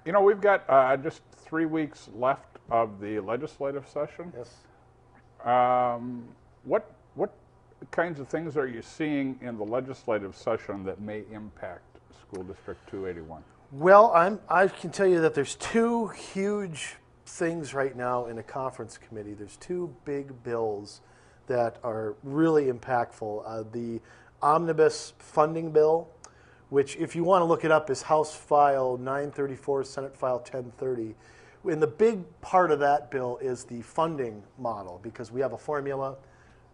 You know, we've got just 3 weeks left of the legislative session. Yes. What kinds of things are you seeing in the legislative session that may impact School District 281? Well, I can tell you that there's two huge things right now in a conference committee. There's two big bills that are really impactful. The omnibus funding bill, which if you want to look it up is House File 934, Senate File 1030. And the big part of that bill is the funding model, because we have a formula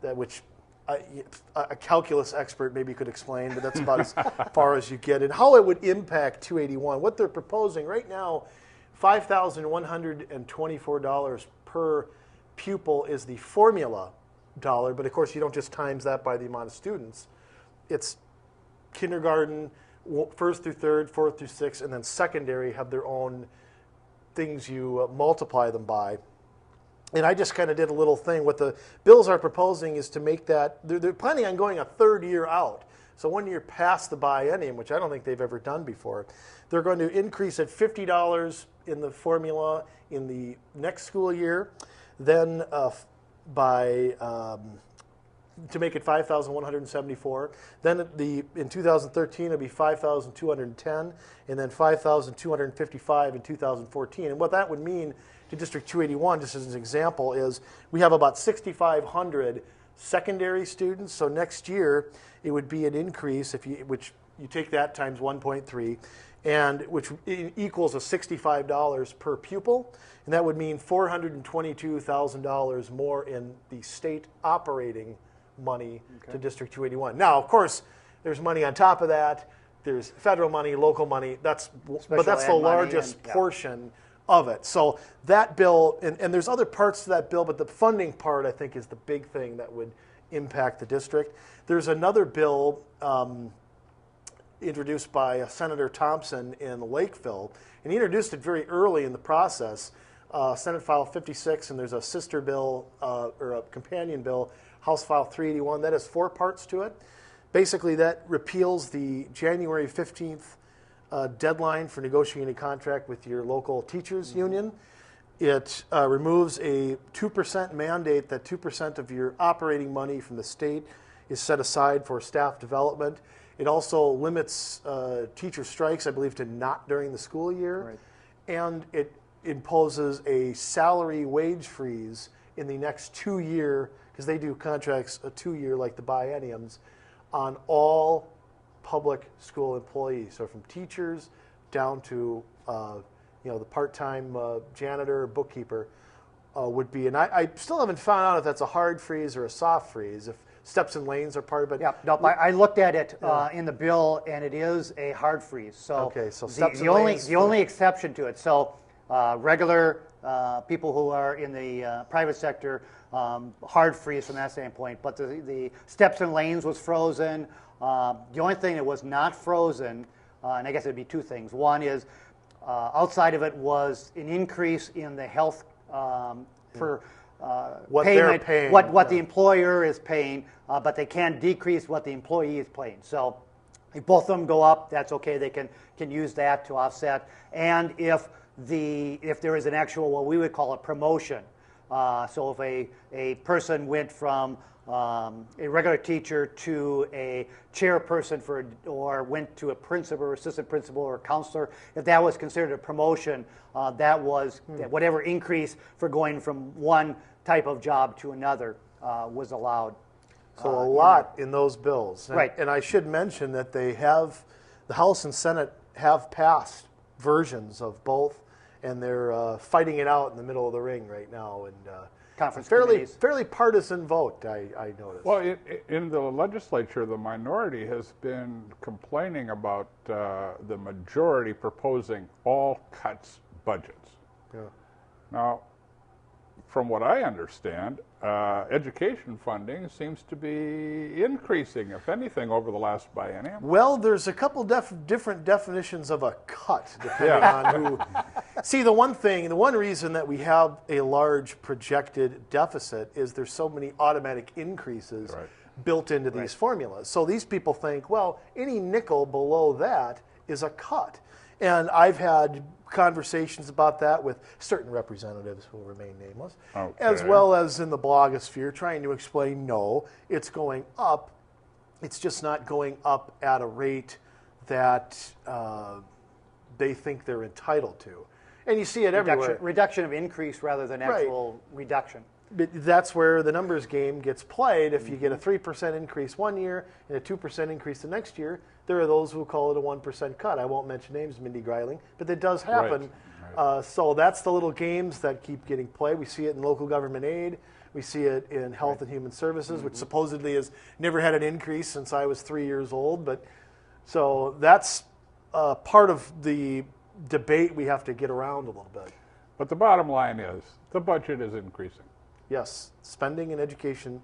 that which a calculus expert maybe could explain, but that's about as far as you get. And how it would impact 281. What they're proposing right now, $5,124 per pupil is the formula dollar, but of course you don't just times that by the amount of students. It's kindergarten, first through third, fourth through sixth, and then secondary have their own things you multiply them by. And I just kind of did a little thing. What the bills are proposing is to make that, they're planning on going a third year out. So 1 year past the biennium, which I don't think they've ever done before. They're going to increase at $50 in the formula in the next school year. Then to make it 5,174. Then in 2013 it'll be 5,210, and then 5,255 in 2014. And what that would mean to District 281, just as an example, is we have about 6,500 secondary students. So next year it would be an increase which you take that times 1.3, and which equals a $65 per pupil, and that would mean $422,000 more in the state operating money to District 281. Now, of course, there's money on top of that. There's federal money, local money. But that's the largest portion of it. So that bill, and there's other parts to that bill, but the funding part, I think, is the big thing that would impact the district. There's another bill introduced by Senator Thompson in Lakeville, and he introduced it very early in the process. Senate File 56, and there's a sister bill or a companion bill, House File 381. That has 4 parts to it. Basically, that repeals the January 15th deadline for negotiating a contract with your local teachers union. It removes a 2% mandate that 2% of your operating money from the state is set aside for staff development. It also limits teacher strikes, I believe, to not during the school year. Right. And it imposes a salary wage freeze in the next 2 year, because they do contracts a 2 year like the bienniums, on all public school employees. So from teachers down to the part-time janitor, bookkeeper would be. And I still haven't found out if that's a hard freeze or a soft freeze, if steps and lanes are part of it. Yeah, no, I looked at it in the bill, and it is a hard freeze. So, okay, so steps the and lanes. The only exception to it, so regular people who are in the private sector, hard freeze from that standpoint, but the steps and lanes was frozen. The only thing that was not frozen, and I guess it'd be 2 things. One is outside of it was an increase in the health for what payment, they're paying, what the employer is paying, but they can't decrease what the employee is paying. So if both of them go up, that's okay. They can use that to offset. And if there is an actual, what we would call a promotion, so if a person went from a regular teacher to a chairperson or went to a principal or assistant principal or counselor, if that was considered a promotion, that was whatever increase for going from one type of job to another was allowed. So a lot in those bills. And, right. And I should mention that the House and Senate have passed versions of both, and they're fighting it out in the middle of the ring right now. And Conference fairly partisan vote, I noticed. Well, in the legislature, the minority has been complaining about the majority proposing all cuts budgets. Yeah. Now, from what I understand, education funding seems to be increasing, if anything, over the last biennium. Well, there's a couple different definitions of a cut, depending on who. See, the one reason that we have a large projected deficit is there's so many automatic increases built into these formulas. So these people think, well, any nickel below that is a cut. And I've had conversations about that with certain representatives who will remain nameless, as Okay. well as in the blogosphere, trying to explain, no, it's going up. It's just not going up at a rate that they think they're entitled to. And you see it everywhere. Reduction of increase rather than Right. actual reduction. But that's where the numbers game gets played. If you get a 3% increase one year and a 2% increase the next year, there are those who call it a 1% cut. I won't mention names, Mindy Greiling, but that does happen. Right. So that's the little games that keep getting played. We see it in local government aid. We see it in Health and Human Services, which supposedly has never had an increase since I was 3 years old. But so that's part of the debate we have to get around a little bit. But the bottom line is the budget is increasing. Yes, spending in education.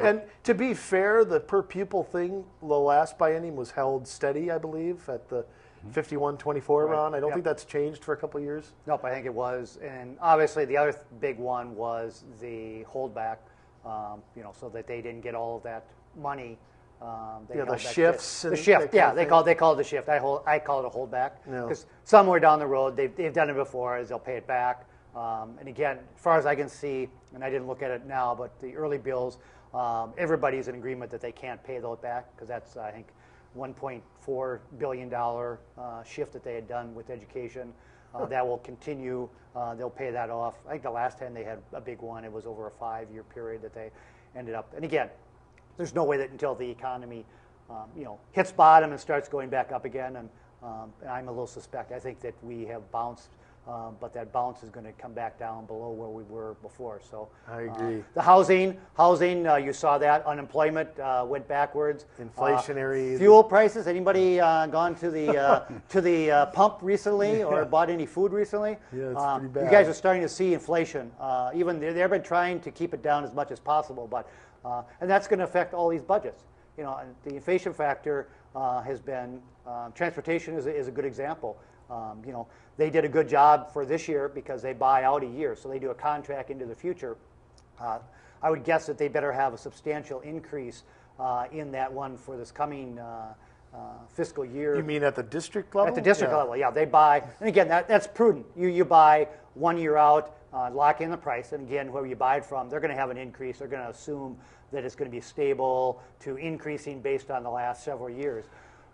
And to be fair, the per pupil thing, the last biennium was held steady, I believe, at the 51-24 round. I don't Yep. think that's changed for a couple of years. Nope, I think it was. And obviously the other big one was the holdback, so that they didn't get all of that money. They Yeah, the held back shifts The and shift, that yeah, kind of they call it the shift. I call it a holdback. Yeah. Because somewhere down the road, they've done it before, is they'll pay it back. And again, as far as I can see, and I didn't look at it now, but the early bills, everybody's in agreement that they can't pay those back, because that's, I think, $1.4 billion shift that they had done with education. That will continue. They'll pay that off. I think the last time they had a big one, it was over a 5-year period that they ended up. And again, there's no way that until the economy, hits bottom and starts going back up again. And I'm a little suspect. I think that we have bounced, but that bounce is going to come back down below where we were before. So I agree. The housing, you saw that unemployment went backwards. Inflationary. Fuel prices. Anybody gone to the pump recently or bought any food recently? Yeah, it's pretty bad. You guys are starting to see inflation. Even they've been trying to keep it down as much as possible, but and that's going to affect all these budgets. And the inflation factor has been transportation is a good example. They did a good job for this year because they buy out a year, so they do a contract into the future. I would guess that they better have a substantial increase in that one for this coming fiscal year. You mean at the district level? At the district Yeah. level, yeah. They buy, and again, that's prudent. You buy 1 year out, lock in the price, and again, whoever you buy it from, they're going to have an increase. They're going to assume that it's going to be stable to increasing based on the last several years.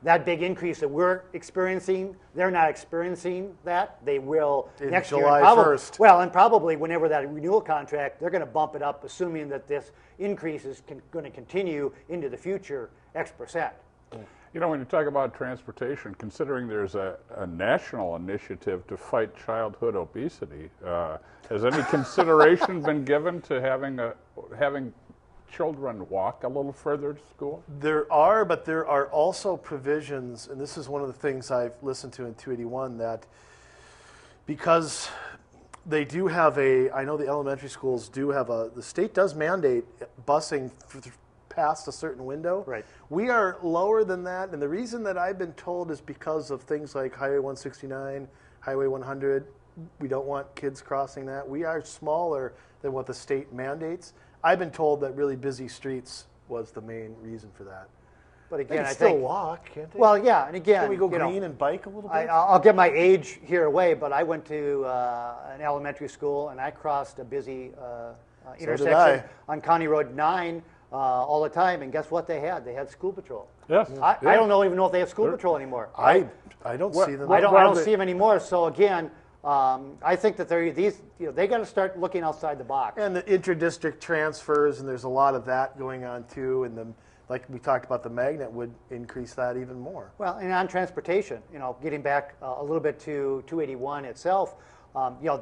That big increase that we're experiencing, they're not experiencing that. They will In next year. July And 1st. Well, and probably whenever that renewal contract, they're going to bump it up, assuming that this increase is going to continue into the future X%. When you talk about transportation, considering there's a national initiative to fight childhood obesity, has any consideration been given to having children walk a little further to school? There are, but there are also provisions, and this is one of the things I've listened to in 281, that because they do have I know the elementary schools do have the state does mandate busing past a certain window. Right. We are lower than that, and the reason that I've been told is because of things like Highway 169, Highway 100. We don't want kids crossing that. We are smaller than what the state mandates. I've been told that really busy streets was the main reason for that. But They again, can I still think. walk, can't they? Well, yeah, and again, Can we go green and bike a little bit? I'll get my age here away, but I went to an elementary school and I crossed a busy intersection I. on County Road 9 all the time, and guess what they had? They had school patrol. Yes. I don't even know if they have school patrol anymore. I don't see them. I don't see them anymore. So again, I think that they got to start looking outside the box. And the inter-district transfers, and there's a lot of that going on too. And like we talked about, the magnet would increase that even more. Well, and on transportation, getting back a little bit to 281 itself,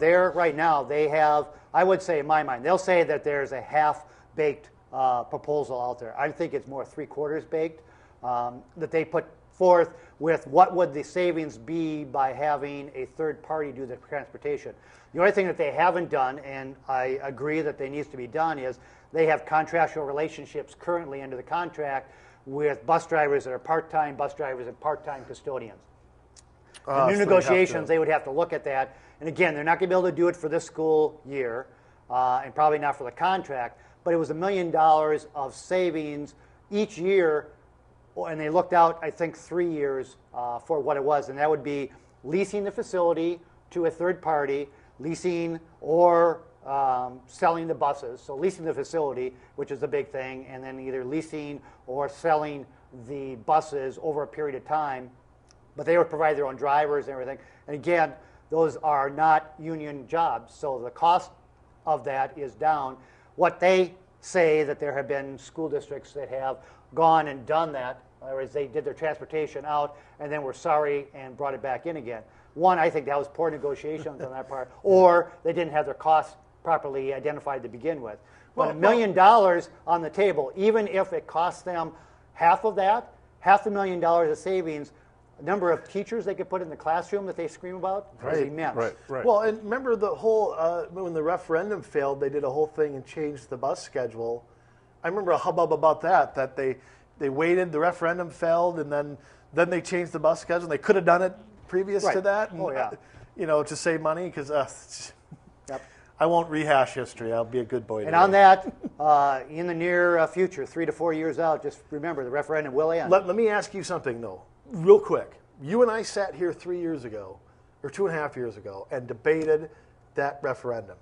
there right now they have, I would say in my mind, they'll say that there's a half-baked proposal out there. I think it's more 3/4 baked that they put forth with what would the savings be by having a third party do the transportation. The only thing that they haven't done, and I agree that they needs to be done, is they have contractual relationships currently under the contract with bus drivers that are part-time bus drivers and part-time custodians. The new negotiations, they would have to look at that. And again, they're not going to be able to do it for this school year, and probably not for the contract, but it was $1 million of savings each year, and they looked out, I think, 3 years for what it was, and that would be leasing the facility to a third party, leasing or selling the buses. So leasing the facility, which is a big thing, and then either leasing or selling the buses over a period of time. But they would provide their own drivers and everything. And again, those are not union jobs, so the cost of that is down. What they say that there have been school districts that have gone and done that, whereas they did their transportation out and then were sorry and brought it back in again. One, I think that was poor negotiations on that part, or they didn't have their costs properly identified to begin with. But $1 million on the table, even if it costs them half of that, $500,000 of savings, the number of teachers they could put in the classroom that they scream about is immense. Right. Well, and remember the whole, when the referendum failed, they did a whole thing and changed the bus schedule. I remember a hubbub about that they waited, the referendum failed, and then they changed the bus schedule. They could have done it previous to that, and, you know, to save money, because I won't rehash history. I'll be a good boy. And on that, in the near future, 3 to 4 years out, just remember the referendum will end. Let me ask you something, though, real quick. You and I sat here 3 years ago, or 2.5 years ago, and debated that referendum.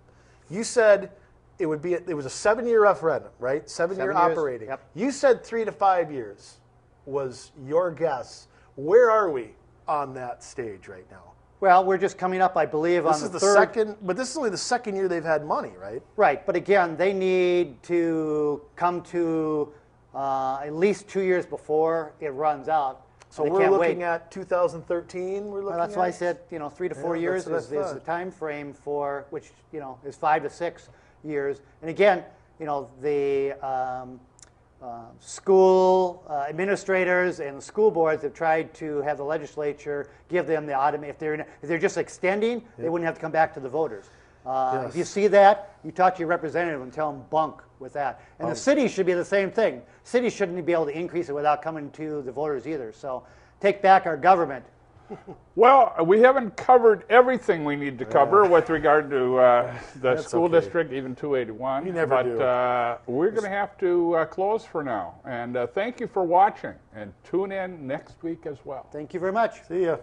You said it was a 7-year referendum, right? 7-year 7 years, operating. yep. You said 3 to 5 years was your guess. Where are we on that stage right now? Well, we're just coming up, I believe, This on is the the third. second, but this is only the second year they've had money, right? Right, but again, they need to come to at least 2 years before it runs out. So They we're can't looking wait. at 2013. We're looking Well, that's at. why I said 3 to 4 Yeah, years that's what I is the thought. time frame for which is 5 to 6 years. And again, the school administrators and the school boards have tried to have the legislature give them the automatic. If they're just extending, they wouldn't have to come back to the voters. If you see that, you talk to your representative and tell them bunk with that. And the city should be the same thing. Cities shouldn't be able to increase it without coming to the voters either. So take back our government. Well, we haven't covered everything we need to cover with regard to the school okay. district, even 281. You never do. We're going to have to close for now. And thank you for watching. And tune in next week as well. Thank you very much. See ya.